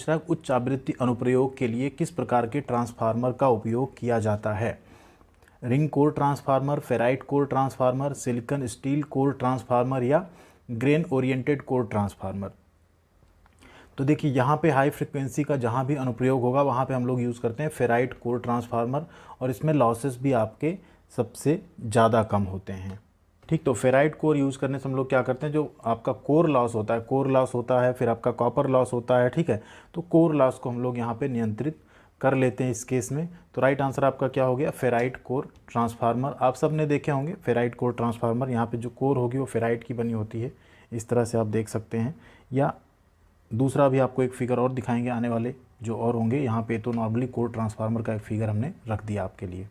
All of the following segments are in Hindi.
पूछ रहा है उच्च आवृत्ति अनुप्रयोग के लिए किस प्रकार के ट्रांसफार्मर का उपयोग किया जाता है। Ring core transformer, ferrite core transformer, silicon steel core transformer या ग्रेन ओरिएंटेड कोर ट्रांसफार्मर। तो देखिए यहाँ पे हाई फ्रिक्वेंसी का जहाँ भी अनुप्रयोग होगा वहाँ पे हम लोग यूज़ करते हैं फेराइट कोर ट्रांसफार्मर, और इसमें लॉसेस भी आपके सबसे ज़्यादा कम होते हैं। ठीक, तो फेराइट कोर यूज़ करने से हम लोग क्या करते हैं, जो आपका कोर लॉस होता है, फिर आपका कॉपर लॉस होता है। ठीक है, तो कोर लॉस को हम लोग यहाँ पे नियंत्रित कर लेते हैं इस केस में। तो राइट आंसर आपका क्या हो गया, फेराइट कोर ट्रांसफार्मर। आप सब ने देखे होंगे फेराइट कोर ट्रांसफार्मर, यहाँ पे जो कोर होगी वो फेराइट की बनी होती है, इस तरह से आप देख सकते हैं। या दूसरा भी आपको एक फिगर और दिखाएंगे आने वाले जो और होंगे, यहाँ पे तो नॉर्मली कोर ट्रांसफार्मर का एक फिगर हमने रख दिया आपके लिए।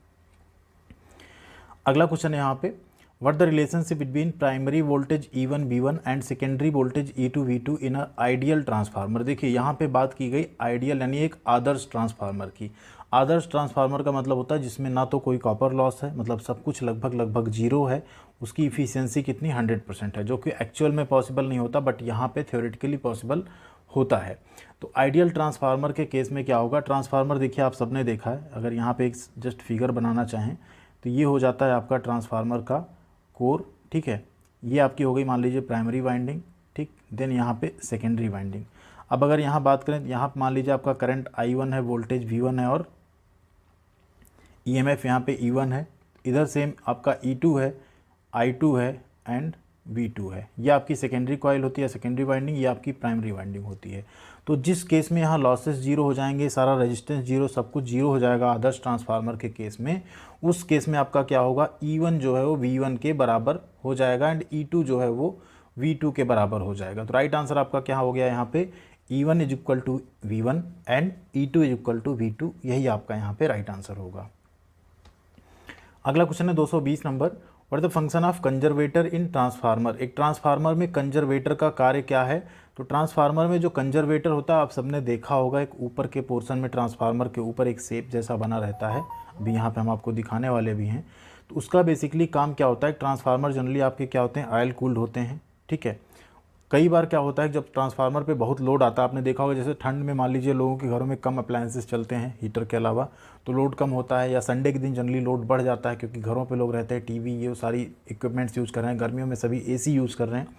अगला क्वेश्चन है यहाँ पे, what the relationship between primary voltage E1 V1 and secondary voltage E2 V2 in a ideal transformer. देखिए यहाँ पे बात की गई आइडियल यानी एक आदर्श ट्रांसफार्मर की। आदर्श ट्रांसफार्मर का मतलब होता है जिसमें ना तो कोई कॉपर लॉस है, मतलब सब कुछ लगभग जीरो है, उसकी इफिशियंसी कितनी 100% है, जो कि एक्चुअल में पॉसिबल नहीं होता, बट यहाँ पे थ्योरेटिकली पॉसिबल होता है। तो आइडियल ट्रांसफार्मर के केस में क्या होगा, ट्रांसफार्मर देखिए आप सबने देखा है, अगर यहाँ पे एक जस्ट फिगर बनाना चाहें तो ये हो जाता है आपका ट्रांसफार्मर का कोर। ठीक है, ये आपकी हो गई मान लीजिए प्राइमरी वाइंडिंग। ठीक, देन यहाँ पे सेकेंडरी वाइंडिंग। अब अगर यहाँ बात करें, यहाँ मान लीजिए आपका करंट I1 है, वोल्टेज V1 है और EMF यहाँ पे E1 है, इधर सेम आपका E2 है, I2 है एंड V2 है। ये आपकी सेकेंडरी कॉइल होती है, सेकेंडरी वाइंडिंग, ये आपकी प्राइमरी वाइंडिंग होती है। तो जिस केस में यहाँ लॉसेस जीरो हो जाएंगे, सारा रेजिस्टेंस जीरो, सब कुछ जीरो हो जाएगा आदर्श ट्रांसफार्मर के केस में, उस केस में आपका क्या होगा, E1 जो है वो V1 के बराबर हो जाएगा एंड E2 जो है वो V2 के बराबर हो जाएगा। तो राइट आंसर आपका क्या हो गया यहाँ पे, E1 is equal to V1 and E2 is equal to V2, यही आपका यहाँ पे राइट आंसर होगा। अगला क्वेश्चन है 220 number, what the function of conservator in transformer. एक ट्रांसफार्मर में कंजर्वेटर का कार्य क्या है। तो ट्रांसफार्मर में जो कंजर्वेटर होता है आप सबने देखा होगा, एक ऊपर के पोर्शन में ट्रांसफार्मर के ऊपर एक शेप जैसा बना रहता है, अभी यहाँ पे हम आपको दिखाने वाले भी हैं। तो उसका बेसिकली काम क्या होता है, ट्रांसफार्मर जनरली आपके क्या होते हैं, ऑयल कूल्ड होते हैं। ठीक है, कई बार क्या होता है जब ट्रांसफार्मर पे बहुत लोड आता है, आपने देखा होगा जैसे ठंड में मान लीजिए लोगों के घरों में कम अप्लायंसेस चलते हैं हीटर के अलावा, तो लोड कम होता है, या संडे के दिन जनरली लोड बढ़ जाता है क्योंकि घरों पे लोग रहते हैं, टीवी ये सारी इक्विपमेंट्स यूज़ कर रहे हैं, गर्मियों में सभी एसी यूज़ कर रहे हैं।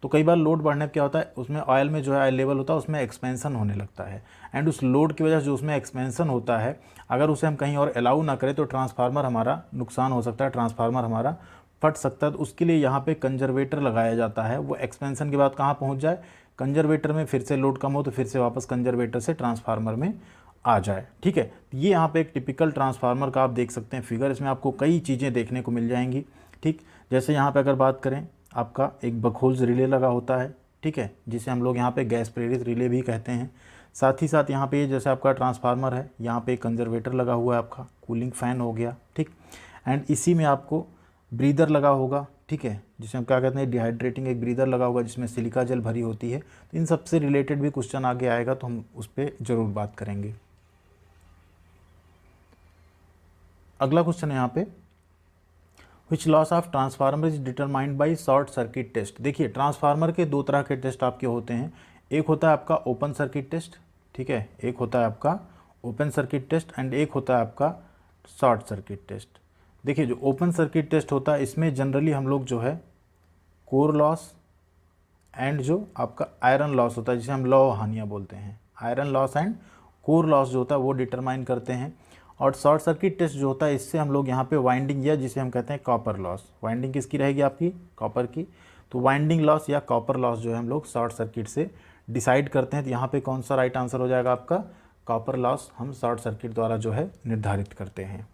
तो कई बार लोड बढ़ने पर क्या होता है, उसमें ऑयल में जो है ऑयल लेवल होता है उसमें एक्सपेंसन होने लगता है, एंड उस लोड की वजह से जो उसमें एक्सपेंसन होता है, अगर उसे हम कहीं और अलाउ ना करें तो ट्रांसफार्मर हमारा नुकसान हो सकता है, ट्रांसफार्मर हमारा फट सकता है। तो उसके लिए यहाँ पे कंजर्वेटर लगाया जाता है, वो एक्सपेंशन के बाद कहाँ पहुँच जाए, कंजर्वेटर में, फिर से लोड कम हो तो फिर से वापस कंजर्वेटर से ट्रांसफार्मर में आ जाए। ठीक है, ये यहाँ पे एक टिपिकल ट्रांसफार्मर का आप देख सकते हैं फिगर, इसमें आपको कई चीज़ें देखने को मिल जाएंगी। ठीक, जैसे यहाँ पे अगर बात करें, आपका एक बकहोल्स रिले लगा होता है, ठीक है, जिसे हम लोग यहाँ पे गैस प्रेरित रिले भी कहते हैं। साथ ही साथ यहाँ पे जैसे आपका ट्रांसफार्मर है, यहाँ पे एक कंजर्वेटर लगा हुआ है, आपका कूलिंग फ़ैन हो गया। ठीक, एंड इसी में आपको ब्रीदर लगा होगा, ठीक है, जिसे हम क्या कहते हैं, डिहाइड्रेटिंग एक ब्रीदर लगा होगा जिसमें सिलिका जेल भरी होती है। तो इन सबसे रिलेटेड भी क्वेश्चन आगे आएगा तो हम उस पर ज़रूर बात करेंगे। अगला क्वेश्चन है यहाँ पे, which loss of transformer is determined by short circuit test. देखिए ट्रांसफार्मर के दो तरह के टेस्ट आपके होते हैं, एक होता है आपका ओपन सर्किट टेस्ट, ठीक है, एक होता है आपका ओपन सर्किट टेस्ट एंड एक होता है आपका शॉर्ट सर्किट टेस्ट। देखिए जो ओपन सर्किट टेस्ट होता है इसमें जनरली हम लोग जो है कोर लॉस एंड जो आपका आयरन लॉस होता है, जिसे हम लौह हानियाँ बोलते हैं, iron loss and core loss जो होता है वो डिटरमाइन करते हैं। और शॉर्ट सर्किट टेस्ट जो होता है इससे हम लोग यहाँ पे वाइंडिंग या जिसे हम कहते हैं कॉपर लॉस, वाइंडिंग किसकी रहेगी आपकी, कॉपर की, तो वाइंडिंग लॉस या कॉपर लॉस जो है हम लोग शॉर्ट सर्किट से डिसाइड करते हैं। तो यहाँ पे कौन सा राइट आंसर हो जाएगा आपका, कॉपर लॉस हम शॉर्ट सर्किट द्वारा जो है निर्धारित करते हैं।